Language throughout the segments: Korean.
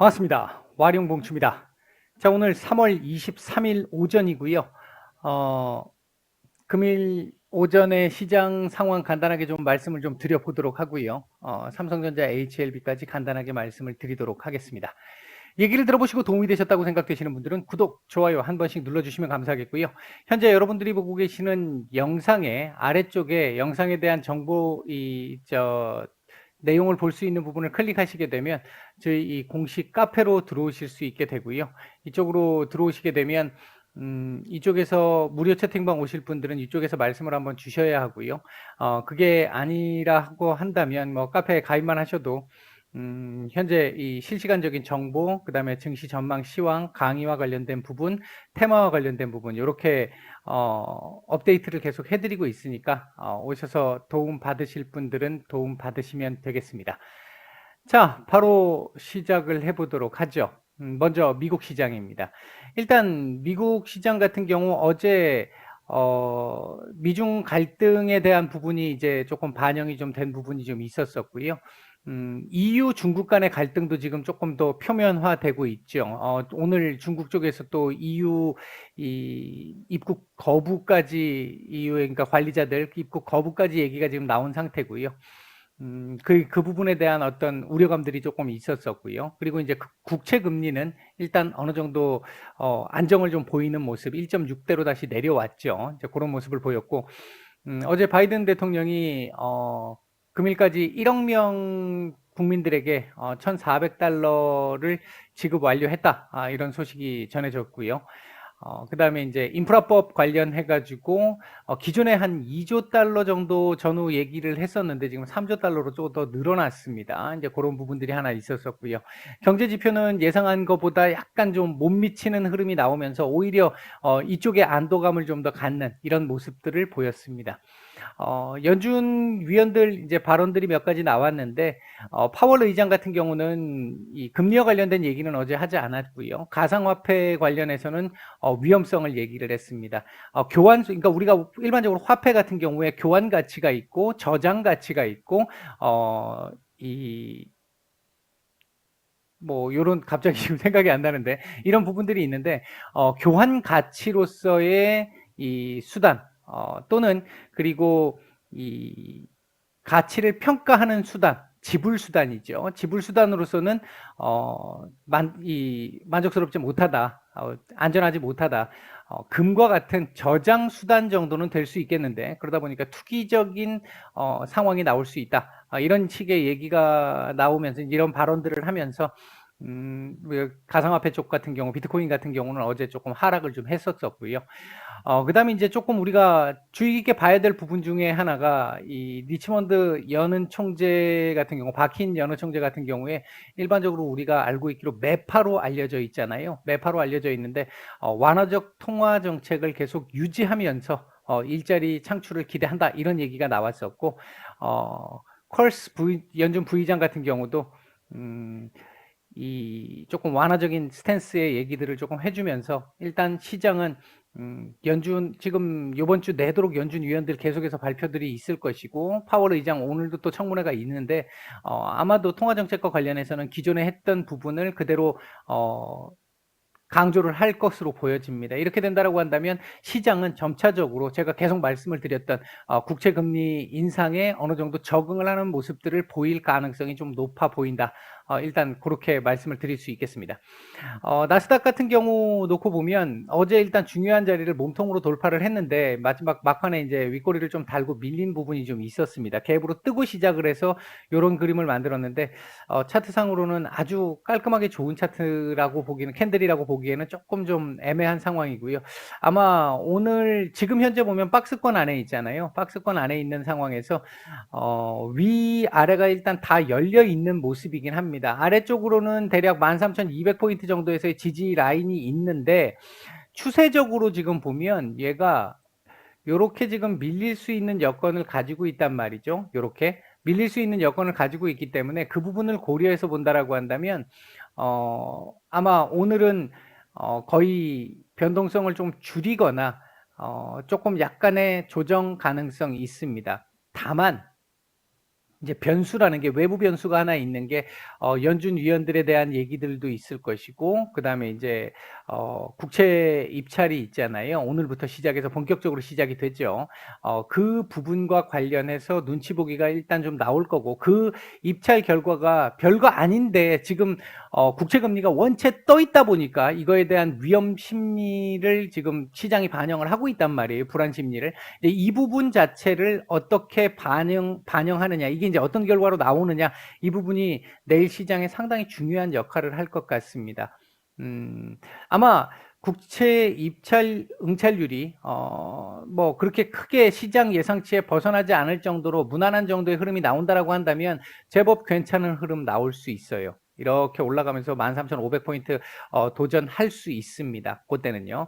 반갑습니다. 와룡봉추입니다. 자, 오늘 3월 23일 오전이고요. 어, 금일 오전에 시장 상황 간단하게 좀 말씀을 좀 드려보도록 하고요. 삼성전자 HLB까지 간단하게 말씀을 드리도록 하겠습니다. 얘기를 들어보시고 도움이 되셨다고 생각되시는 분들은 구독, 좋아요 한 번씩 눌러주시면 감사하겠고요. 현재 여러분들이 보고 계시는 영상의 아래쪽에 영상에 대한 정보, 내용을 볼 수 있는 부분을 클릭하시게 되면 저희 이 공식 카페로 들어오실 수 있게 되고요. 이쪽으로 들어오시게 되면 이쪽에서 무료 채팅방 오실 분들은 이쪽에서 말씀을 한번 주셔야 하고요. 그게 아니라고 한다면 뭐 카페에 가입만 하셔도 현재 이 실시간적인 정보, 그 다음에 증시 전망 시황, 강의와 관련된 부분, 테마와 관련된 부분, 이렇게 업데이트를 계속 해드리고 있으니까 오셔서 도움 받으실 분들은 도움 받으시면 되겠습니다. 자, 바로 시작을 해보도록 하죠. 먼저 미국 시장입니다. 일단 미국 시장 같은 경우 어제 미중 갈등에 대한 부분이 이제 조금 반영이 좀 된 부분이 좀 있었었고요. EU 중국 간의 갈등도 지금 조금 더 표면화되고 있죠. 오늘 중국 쪽에서 또 EU 입국 거부까지 EU의 그러니까 관리자들 입국 거부까지 얘기가 지금 나온 상태고요. 그 부분에 대한 어떤 우려감들이 조금 있었었고요. 그리고 이제 국채 금리는 일단 어느 정도 안정을 좀 보이는 모습, 1.6대로 다시 내려왔죠. 이제 그런 모습을 보였고, 어제 바이든 대통령이 금일까지 1억 명 국민들에게 1,400달러를 지급 완료했다. 이런 소식이 전해졌고요. 그 다음에 이제 인프라법 관련해가지고 기존에 한 2조 달러 정도 전후 얘기를 했었는데 지금 3조 달러로 좀 더 늘어났습니다. 이제 그런 부분들이 하나 있었었고요. 경제 지표는 예상한 것보다 약간 좀 못 미치는 흐름이 나오면서 오히려 이쪽에 안도감을 좀 더 갖는 이런 모습들을 보였습니다. 연준 위원들 이제 발언들이 몇 가지 나왔는데 파월 의장 같은 경우는 이 금리와 관련된 얘기는 어제 하지 않았고요. 가상화폐 관련해서는 위험성을 얘기를 했습니다. 교환, 그러니까 우리가 일반적으로 화폐 같은 경우에 교환 가치가 있고 저장 가치가 있고 뭐 요런 갑자기 지금 생각이 안 나는데 이런 부분들이 있는데 교환 가치로서의 이 수단 또는 그리고 이 가치를 평가하는 수단, 지불 수단이죠. 지불 수단으로서는 만족스럽지 못하다, 안전하지 못하다. 금과 같은 저장 수단 정도는 될 수 있겠는데 그러다 보니까 투기적인 상황이 나올 수 있다. 이런 식의 얘기가 나오면서 이런 발언들을 하면서 가상화폐 쪽 같은 경우, 비트코인 같은 경우는 어제 조금 하락을 좀 했었었고요. 그 다음에 이제 조금 우리가 주의 깊게 봐야 될 부분 중에 하나가 이 리치먼드 연은 총재 같은 경우, 박힌 연은 총재 같은 경우에 일반적으로 우리가 알고 있기로 매파로 알려져 있잖아요. 매파로 알려져 있는데 완화적 통화 정책을 계속 유지하면서 일자리 창출을 기대한다 이런 얘기가 나왔었고 컬스 연준 부의장 같은 경우도 이 조금 완화적인 스탠스의 얘기들을 조금 해주면서 일단 시장은 연준 지금 이번 주 내도록 연준 위원들 계속해서 발표들이 있을 것이고 파월 의장 오늘도 또 청문회가 있는데 아마도 통화 정책과 관련해서는 기존에 했던 부분을 그대로 강조를 할 것으로 보여집니다. 이렇게 된다라고 한다면 시장은 점차적으로 제가 계속 말씀을 드렸던 국채 금리 인상에 어느 정도 적응을 하는 모습들을 보일 가능성이 좀 높아 보인다. 일단 그렇게 말씀을 드릴 수 있겠습니다. 나스닥 같은 경우 놓고 보면 어제 일단 중요한 자리를 몸통으로 돌파를 했는데 마지막 막판에 이제 윗꼬리를 좀 달고 밀린 부분이 좀 있었습니다. 갭으로 뜨고 시작을 해서 이런 그림을 만들었는데 차트상으로는 아주 깔끔하게 좋은 차트라고 보기는 캔들이라고 보기에는 조금 좀 애매한 상황이고요. 아마 오늘 지금 현재 보면 박스권 안에 있잖아요. 박스권 안에 있는 상황에서 위아래가 일단 다 열려 있는 모습이긴 합니다. 아래쪽으로는 대략 13,200포인트 정도에서의 지지 라인이 있는데 추세적으로 지금 보면 얘가 요렇게 지금 밀릴 수 있는 여건을 가지고 있단 말이죠. 요렇게 밀릴 수 있는 여건을 가지고 있기 때문에 그 부분을 고려해서 본다라고 한다면 아마 오늘은 거의 변동성을 좀 줄이거나 조금 약간의 조정 가능성이 있습니다. 다만 이제 변수라는 게 외부 변수가 하나 있는 게 연준 위원들에 대한 얘기들도 있을 것이고 그다음에 이제 국채 입찰이 있잖아요. 오늘부터 시작해서 본격적으로 시작이 되죠. 그 부분과 관련해서 눈치 보기가 일단 좀 나올 거고 그 입찰 결과가 별거 아닌데 지금 국채 금리가 원체 떠 있다 보니까 이거에 대한 위험 심리를 지금 시장이 반영을 하고 있단 말이에요. 불안 심리를. 이 부분 자체를 어떻게 반영하느냐, 이게 이제 어떤 결과로 나오느냐, 이 부분이 내일 시장에 상당히 중요한 역할을 할 것 같습니다. 아마 국채 입찰 응찰률이 뭐 그렇게 크게 시장 예상치에 벗어나지 않을 정도로 무난한 정도의 흐름이 나온다라고 한다면 제법 괜찮은 흐름 나올 수 있어요. 이렇게 올라가면서 13,500포인트 도전할 수 있습니다. 그때는요.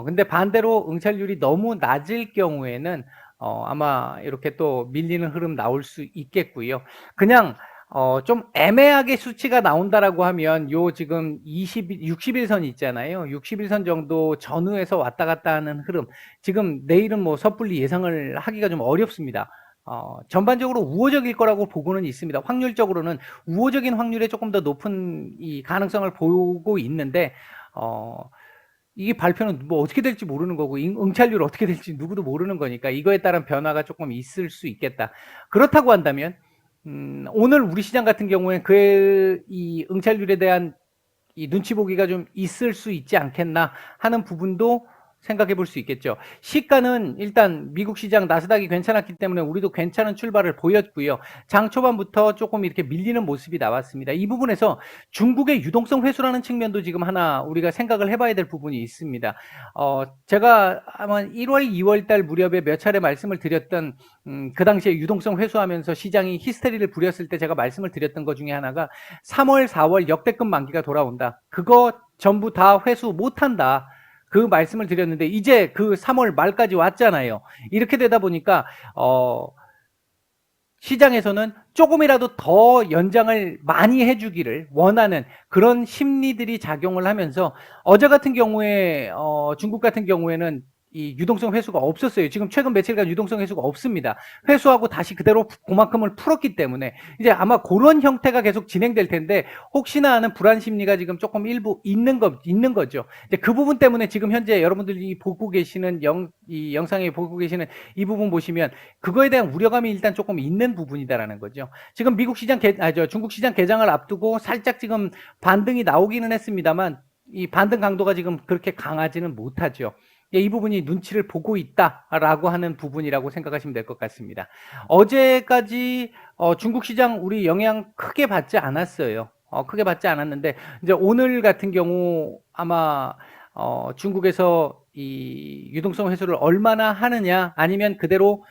근데 반대로 응찰률이 너무 낮을 경우에는 아마 이렇게 또 밀리는 흐름 나올 수 있겠고요. 그냥 좀 애매하게 수치가 나온다라고 하면 요 지금 60일선 있잖아요. 60일선 정도 전후에서 왔다 갔다 하는 흐름. 지금 내일은 뭐 섣불리 예상을 하기가 좀 어렵습니다. 전반적으로 우호적일 거라고 보고는 있습니다. 확률적으로는 우호적인 확률에 조금 더 높은 이 가능성을 보고 있는데, 이게 발표는 뭐 어떻게 될지 모르는 거고, 응찰률 어떻게 될지 누구도 모르는 거니까 이거에 따른 변화가 조금 있을 수 있겠다. 그렇다고 한다면, 오늘 우리 시장 같은 경우에 이 응찰률에 대한 이 눈치 보기가 좀 있을 수 있지 않겠나 하는 부분도 생각해 볼 수 있겠죠. 시가는 일단 미국 시장 나스닥이 괜찮았기 때문에 우리도 괜찮은 출발을 보였고요. 장 초반부터 조금 이렇게 밀리는 모습이 나왔습니다. 이 부분에서 중국의 유동성 회수라는 측면도 지금 하나 우리가 생각을 해봐야 될 부분이 있습니다. 제가 아마 1월, 2월 달 무렵에 몇 차례 말씀을 드렸던 그 당시에 유동성 회수하면서 시장이 히스테리를 부렸을 때 제가 말씀을 드렸던 것 중에 하나가 3월, 4월 역대급 만기가 돌아온다. 그거 전부 다 회수 못한다. 그 말씀을 드렸는데 이제 그 3월 말까지 왔잖아요. 이렇게 되다 보니까 시장에서는 조금이라도 더 연장을 많이 해주기를 원하는 그런 심리들이 작용을 하면서 어제 같은 경우에 중국 같은 경우에는 이 유동성 회수가 없었어요. 지금 최근 며칠간 유동성 회수가 없습니다. 회수하고 다시 그대로 그만큼을 풀었기 때문에 이제 아마 그런 형태가 계속 진행될 텐데 혹시나 하는 불안 심리가 지금 조금 일부 있는 거죠. 이제 그 부분 때문에 지금 현재 여러분들이 보고 계시는 이 영상에 보고 계시는 이 부분 보시면 그거에 대한 우려감이 일단 조금 있는 부분이다라는 거죠. 지금 중국 시장 개장을 앞두고 살짝 지금 반등이 나오기는 했습니다만 이 반등 강도가 지금 그렇게 강하지는 못하죠. 이 부분이 눈치를 보고 있다라고 하는 부분이라고 생각하시면 될 것 같습니다. 어제까지 중국 시장 우리 영향 크게 받지 않았어요. 크게 받지 않았는데 이제 오늘 같은 경우 아마 중국에서 이 유동성 회수를 얼마나 하느냐 아니면 그대로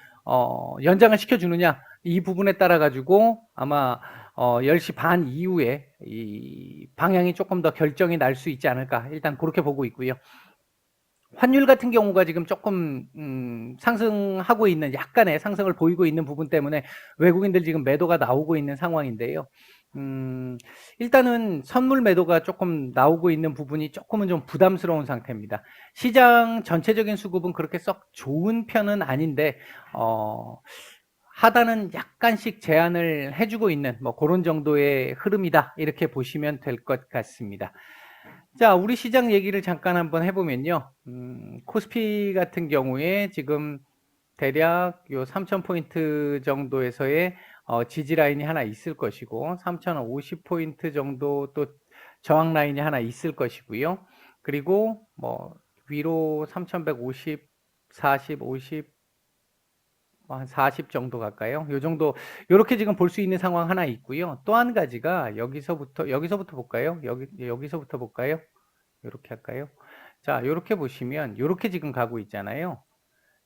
연장을 시켜주느냐 이 부분에 따라 가지고 아마 10시 반 이후에 이 방향이 조금 더 결정이 날 수 있지 않을까 일단 그렇게 보고 있고요. 환율 같은 경우가 지금 조금 상승하고 있는 약간의 상승을 보이고 있는 부분 때문에 외국인들 지금 매도가 나오고 있는 상황인데요. 일단은 선물 매도가 조금 나오고 있는 부분이 조금은 좀 부담스러운 상태입니다. 시장 전체적인 수급은 그렇게 썩 좋은 편은 아닌데 하단은 약간씩 제한을 해주고 있는 뭐 그런 정도의 흐름이다 이렇게 보시면 될 것 같습니다. 자, 우리 시장 얘기를 잠깐 한번 해보면요. 코스피 같은 경우에 지금 대략 요 3,000포인트 정도에서의 지지 라인이 하나 있을 것이고 3,050포인트 정도 또 저항 라인이 하나 있을 것이고요. 그리고 뭐 위로 3,150, 40, 50, 한 40 정도 갈까요? 요 정도 요렇게 지금 볼 수 있는 상황 하나 있고요. 또 한 가지가 여기서부터 볼까요? 여기서부터 볼까요? 요렇게 할까요? 자, 요렇게 보시면 요렇게 지금 가고 있잖아요.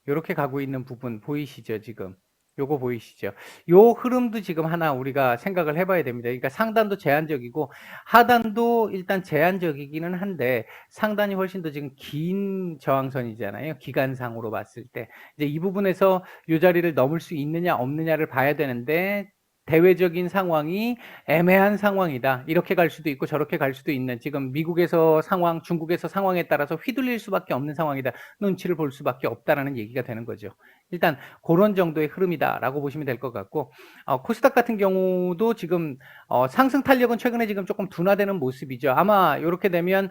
요렇게 가고 있는 부분 보이시죠, 지금? 요거 보이시죠? 요 흐름도 지금 하나 우리가 생각을 해봐야 됩니다. 그러니까 상단도 제한적이고 하단도 일단 제한적이기는 한데 상단이 훨씬 더 지금 긴 저항선이잖아요. 기간상으로 봤을 때. 이제 이 부분에서 요 자리를 넘을 수 있느냐 없느냐를 봐야 되는데 대외적인 상황이 애매한 상황이다. 이렇게 갈 수도 있고 저렇게 갈 수도 있는, 지금 미국에서 상황, 중국에서 상황에 따라서 휘둘릴 수밖에 없는 상황이다. 눈치를 볼 수밖에 없다라는 얘기가 되는 거죠. 일단 그런 정도의 흐름이다라고 보시면 될 것 같고, 코스닥 같은 경우도 지금 상승 탄력은 최근에 지금 조금 둔화되는 모습이죠. 아마 이렇게 되면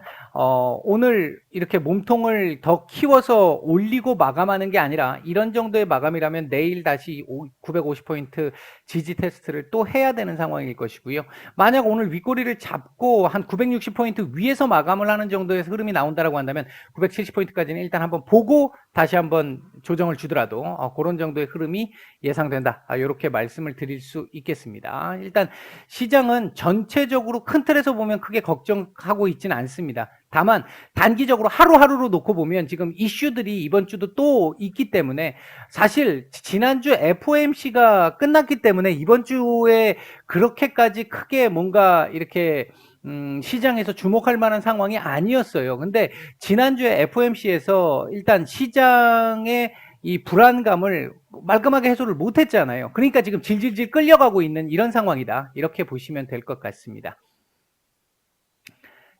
오늘 이렇게 몸통을 더 키워서 올리고 마감하는 게 아니라 이런 정도의 마감이라면 내일 다시 950포인트 지지 테스트를 또 해야 되는 상황일 것이고요. 만약 오늘 윗꼬리를 잡고 한 960포인트 위에서 마감을 하는 정도의 흐름이 나온다라고 한다면 970포인트까지는 일단 한번 보고 다시 한번 조정을 주더라도 그런 정도의 흐름이 예상된다. 이렇게 말씀을 드릴 수 있겠습니다. 일단 시장은 전체적으로 큰 틀에서 보면 크게 걱정하고 있지는 않습니다. 다만 단기적으로 하루하루로 놓고 보면 지금 이슈들이 이번 주도 또 있기 때문에, 사실 지난주 FOMC가 끝났기 때문에 이번 주에 그렇게까지 크게 뭔가 이렇게 시장에서 주목할 만한 상황이 아니었어요. 근데 지난주에 FOMC에서 일단 시장의 이 불안감을 말끔하게 해소를 못했잖아요. 그러니까 지금 질질질 끌려가고 있는 이런 상황이다. 이렇게 보시면 될 것 같습니다.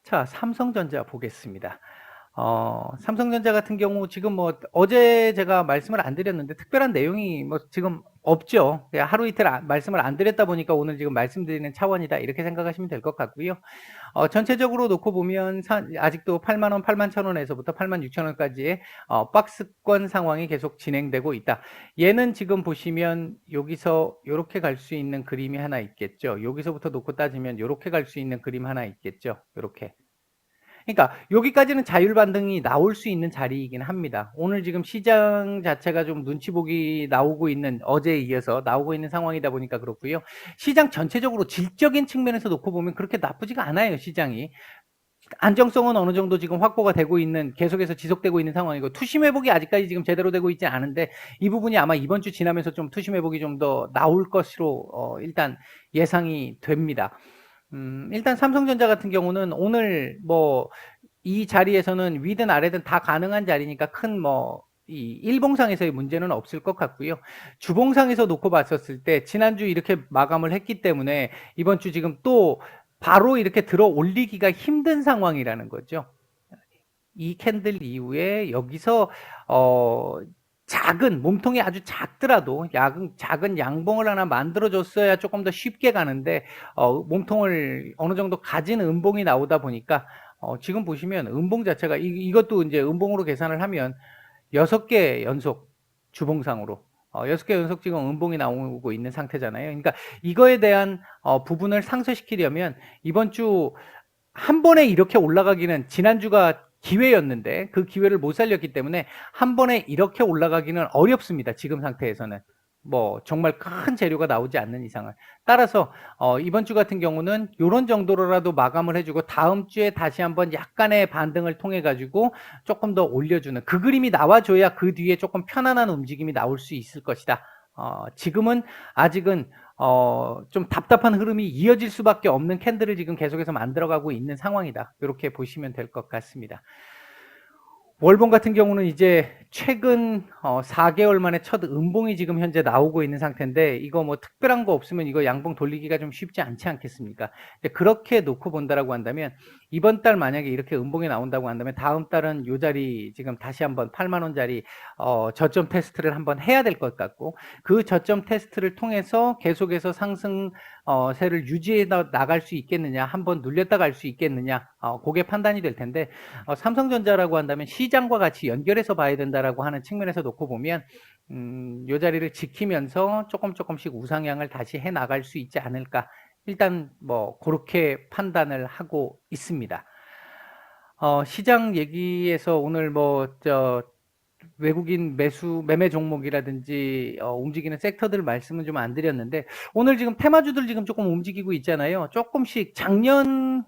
자, 삼성전자 보겠습니다. 삼성전자 같은 경우 지금 뭐 어제 제가 말씀을 안 드렸는데 특별한 내용이 뭐 지금 없죠. 하루 이틀 말씀을 안 드렸다 보니까 오늘 지금 말씀드리는 차원이다. 이렇게 생각하시면 될 것 같고요. 전체적으로 놓고 보면 아직도 8만원, 8만 1,000원에서부터 8만 6천원까지의 박스권 상황이 계속 진행되고 있다. 얘는 지금 보시면 여기서 이렇게 갈 수 있는 그림이 하나 있겠죠. 여기서부터 놓고 따지면 이렇게 갈 수 있는 그림 하나 있겠죠. 이렇게. 그러니까 여기까지는 자율 반등이 나올 수 있는 자리이긴 합니다. 오늘 지금 시장 자체가 좀 눈치 보기 나오고 있는, 어제에 이어서 나오고 있는 상황이다 보니까 그렇고요. 시장 전체적으로 질적인 측면에서 놓고 보면 그렇게 나쁘지가 않아요, 시장이. 안정성은 어느 정도 지금 확보가 되고 있는, 계속해서 지속되고 있는 상황이고, 투심 회복이 아직까지 지금 제대로 되고 있지 않은데 이 부분이 아마 이번 주 지나면서 좀 투심 회복이 좀 더 나올 것으로 일단 예상이 됩니다. 일단 삼성전자 같은 경우는 오늘 뭐 이 자리에서는 위든 아래든 다 가능한 자리니까 큰 뭐 이 일봉상에서의 문제는 없을 것 같고요. 주봉상에서 놓고 봤었을 때 지난주 이렇게 마감을 했기 때문에 이번 주 지금 또 바로 이렇게 들어 올리기가 힘든 상황이라는 거죠. 이 캔들 이후에 여기서 작은 몸통이 아주 작더라도 작은 양봉을 하나 만들어줬어야 조금 더 쉽게 가는데 몸통을 어느 정도 가진 음봉이 나오다 보니까 지금 보시면 음봉 자체가 이것도 이제 음봉으로 계산을 하면 6개 연속 주봉상으로 6개 연속 지금 음봉이 나오고 있는 상태잖아요. 그러니까 이거에 대한 부분을 상쇄시키려면 이번 주 한 번에 이렇게 올라가기는, 지난주가 기회였는데 그 기회를 못 살렸기 때문에 한 번에 이렇게 올라가기는 어렵습니다. 지금 상태에서는 뭐 정말 큰 재료가 나오지 않는 이상은. 따라서 이번 주 같은 경우는 이런 정도로라도 마감을 해주고 다음 주에 다시 한번 약간의 반등을 통해 가지고 조금 더 올려주는 그 그림이 나와줘야 그 뒤에 조금 편안한 움직임이 나올 수 있을 것이다. 지금은 아직은 좀 답답한 흐름이 이어질 수밖에 없는 캔들을 지금 계속해서 만들어가고 있는 상황이다. 이렇게 보시면 될 것 같습니다. 월봉 같은 경우는 이제 최근 4개월 만에 첫 음봉이 지금 현재 나오고 있는 상태인데, 이거 뭐 특별한 거 없으면 이거 양봉 돌리기가 좀 쉽지 않지 않겠습니까? 그렇게 놓고 본다라고 한다면 이번 달 만약에 이렇게 음봉이 나온다고 한다면 다음 달은 요 자리 지금 다시 한번 8만 원짜리 저점 테스트를 한번 해야 될 것 같고, 그 저점 테스트를 통해서 계속해서 상승 세를 유지해 나갈 수 있겠느냐, 한번 눌렸다 갈 수 있겠느냐, 그게 판단이 될 텐데, 삼성전자라고 한다면 시장과 같이 연결해서 봐야 된다라고 하는 측면에서 놓고 보면 이 자리를 지키면서 조금씩 우상향을 다시 해 나갈 수 있지 않을까, 일단 뭐 그렇게 판단을 하고 있습니다. 시장 얘기에서 오늘 외국인 매매 종목이라든지 움직이는 섹터들 말씀은 좀 안 드렸는데, 오늘 지금 테마주들 지금 조금 움직이고 있잖아요. 조금씩 작년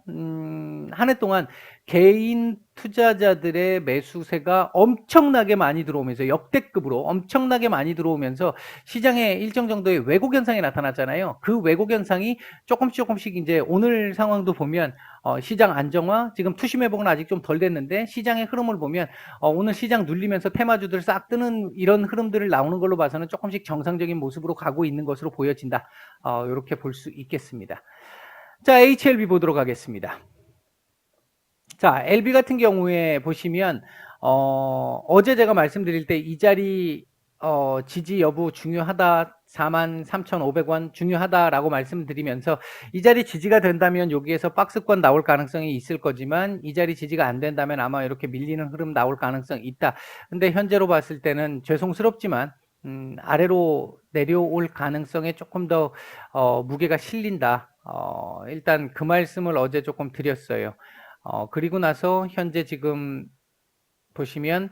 한 해 동안 개인 투자자들의 매수세가 엄청나게 많이 들어오면서, 역대급으로 엄청나게 많이 들어오면서 시장에 일정 정도의 왜곡 현상이 나타났잖아요. 그 왜곡 현상이 조금씩 이제 오늘 상황도 보면 시장 안정화, 지금 투심 회복은 아직 좀 덜 됐는데 시장의 흐름을 보면 오늘 시장 눌리면서 테마주들 싹 뜨는 이런 흐름들을 나오는 걸로 봐서는 조금씩 정상적인 모습으로 가고 있는 것으로 보여진다. 이렇게 볼 수 있겠습니다. 자, HLB 보도록 하겠습니다. 자, LB 같은 경우에 보시면 어제 제가 말씀드릴 때 이 자리 지지 여부 중요하다, 43,500원 중요하다라고 말씀드리면서 이 자리 지지가 된다면 여기에서 박스권 나올 가능성이 있을 거지만 이 자리 지지가 안 된다면 아마 이렇게 밀리는 흐름 나올 가능성이 있다. 근데 현재로 봤을 때는 죄송스럽지만 아래로 내려올 가능성에 조금 더 무게가 실린다. 일단 그 말씀을 어제 조금 드렸어요. 그리고 나서 현재 지금 보시면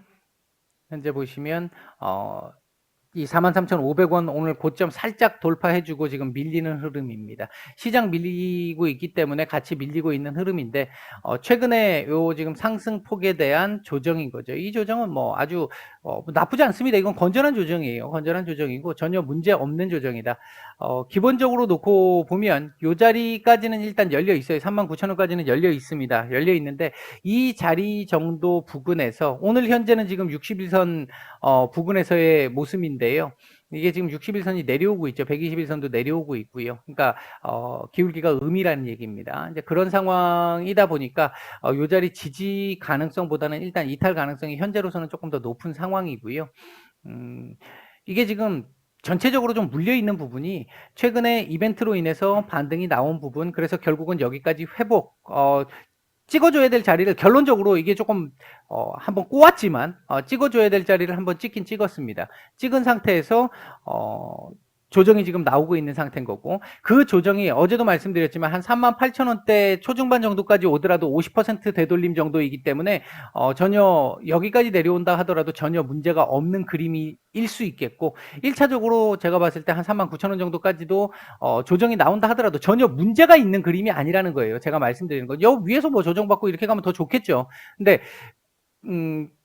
이 43,500원 오늘 고점 살짝 돌파해주고 지금 밀리는 흐름입니다. 시장 밀리고 있기 때문에 같이 밀리고 있는 흐름인데 최근에 요 지금 상승폭에 대한 조정인 거죠. 이 조정은 뭐 아주 나쁘지 않습니다. 이건 건전한 조정이에요. 건전한 조정이고 전혀 문제 없는 조정이다. 기본적으로 놓고 보면 요 자리까지는 일단 열려 있어요. 39,000원까지는 열려 있습니다. 열려 있는데 이 자리 정도 부근에서 오늘 현재는 지금 61선 부근에서의 모습인데요. 이게 지금 61선이 내려오고 있죠. 121선도 내려오고 있고요. 그러니까 기울기가 음이라는 얘기입니다. 이제 그런 상황이다 보니까 요 자리 지지 가능성보다는 일단 이탈 가능성이 현재로서는 조금 더 높은 상황이고요. 이게 지금 전체적으로 좀 물려있는 부분이 최근에 이벤트로 인해서 반등이 나온 부분, 그래서 결국은 여기까지 회복, 찍어줘야 될 자리를 결론적으로 이게 조금 한번 꼬았지만 찍어줘야 될 자리를 한번 찍긴 찍었습니다. 찍은 상태에서 조정이 지금 나오고 있는 상태인 거고, 그 조정이 어제도 말씀드렸지만 한 38,000원대 초중반 정도까지 오더라도 50% 되돌림 정도이기 때문에 전혀 여기까지 내려온다 하더라도 전혀 문제가 없는 그림일 수 있겠고, 1차적으로 제가 봤을 때 한 39,000원 정도까지도 조정이 나온다 하더라도 전혀 문제가 있는 그림이 아니라는 거예요. 제가 말씀드리는 건 여 위에서 뭐 조정받고 이렇게 가면 더 좋겠죠. 근데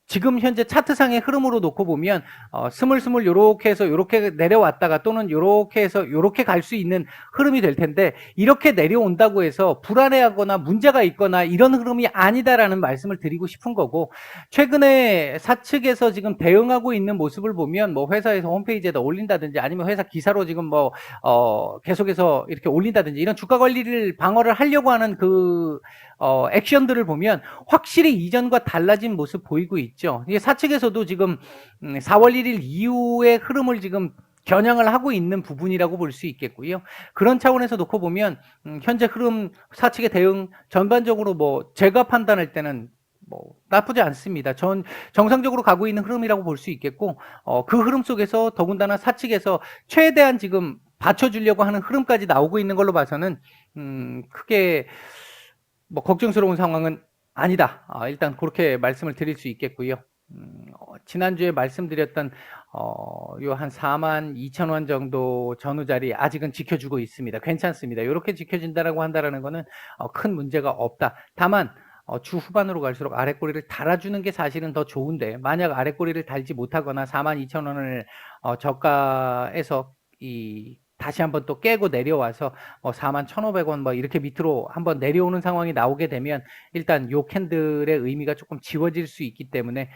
지금 현재 차트상의 흐름으로 놓고 보면 스물스물 요렇게 해서 요렇게 내려왔다가 또는 요렇게 해서 요렇게 갈 수 있는 흐름이 될 텐데, 이렇게 내려온다고 해서 불안해하거나 문제가 있거나 이런 흐름이 아니다라는 말씀을 드리고 싶은 거고, 최근에 사측에서 지금 대응하고 있는 모습을 보면 뭐 회사에서 홈페이지에다 올린다든지 아니면 회사 기사로 지금 뭐 계속해서 이렇게 올린다든지 이런 주가 관리를 방어를 하려고 하는 그 액션들을 보면 확실히 이전과 달라진 모습 보이고 있죠. 이게 사측에서도 지금 4월 1일 이후의 흐름을 지금 겨냥을 하고 있는 부분이라고 볼 수 있겠고요. 그런 차원에서 놓고 보면 현재 흐름, 사측의 대응 전반적으로 뭐 제가 판단할 때는 뭐 나쁘지 않습니다. 정상적으로 가고 있는 흐름이라고 볼 수 있겠고, 그 흐름 속에서 더군다나 사측에서 최대한 지금 받쳐주려고 하는 흐름까지 나오고 있는 걸로 봐서는 크게 뭐 걱정스러운 상황은 아니다. 일단 그렇게 말씀을 드릴 수 있겠고요. 지난주에 말씀드렸던 요 한 42,000원 정도 전후 자리 아직은 지켜주고 있습니다. 괜찮습니다. 이렇게 지켜진다라고 한다라는 거는 큰 문제가 없다. 다만 주 후반으로 갈수록 아랫꼬리를 달아주는 게 사실은 더 좋은데, 만약 아랫꼬리를 달지 못하거나 42,000원을 저가에서 다시 한번 또 깨고 내려와서 41,500원 뭐 이렇게 밑으로 한번 내려오는 상황이 나오게 되면 일단 요 캔들의 의미가 조금 지워질 수 있기 때문에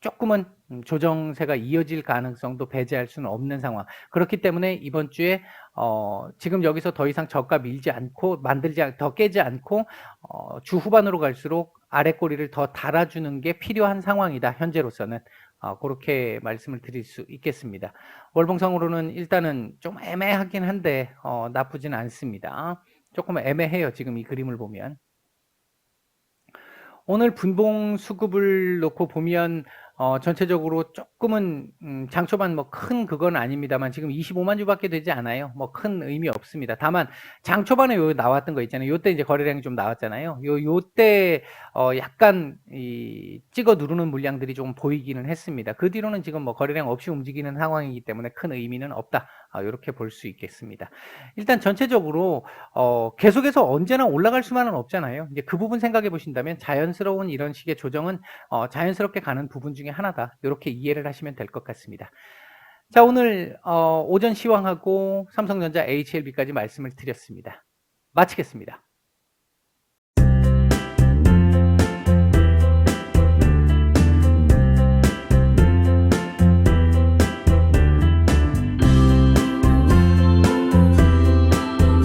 조금은 조정세가 이어질 가능성도 배제할 수는 없는 상황. 그렇기 때문에 이번 주에 지금 여기서 더 이상 저가 밀지 않고 더 깨지 않고 주 후반으로 갈수록 아랫꼬리를 더 달아주는 게 필요한 상황이다. 현재로서는. 그렇게 말씀을 드릴 수 있겠습니다. 월봉상으로는 일단은 좀 애매하긴 한데 나쁘진 않습니다. 조금 애매해요. 지금 이 그림을 보면. 오늘 분봉 수급을 놓고 보면 전체적으로 조금은 장초반 뭐 큰 그건 아닙니다만 지금 25만 주밖에 되지 않아요. 뭐 큰 의미 없습니다. 다만 장초반에 요 나왔던 거 있잖아요. 요때 이제 거래량이 좀 나왔잖아요. 요때 약간 찍어 누르는 물량들이 좀 보이기는 했습니다. 그 뒤로는 지금 뭐 거래량 없이 움직이는 상황이기 때문에 큰 의미는 없다. 이렇게 볼 수 있겠습니다. 일단 전체적으로 계속해서 언제나 올라갈 수만은 없잖아요. 이제 그 부분 생각해 보신다면 자연스러운 이런 식의 조정은 자연스럽게 가는 부분 중에 하나다. 이렇게 이해를 하시면 될 것 같습니다. 자, 오늘 오전 시황하고 삼성전자 HLB까지 말씀을 드렸습니다. 마치겠습니다.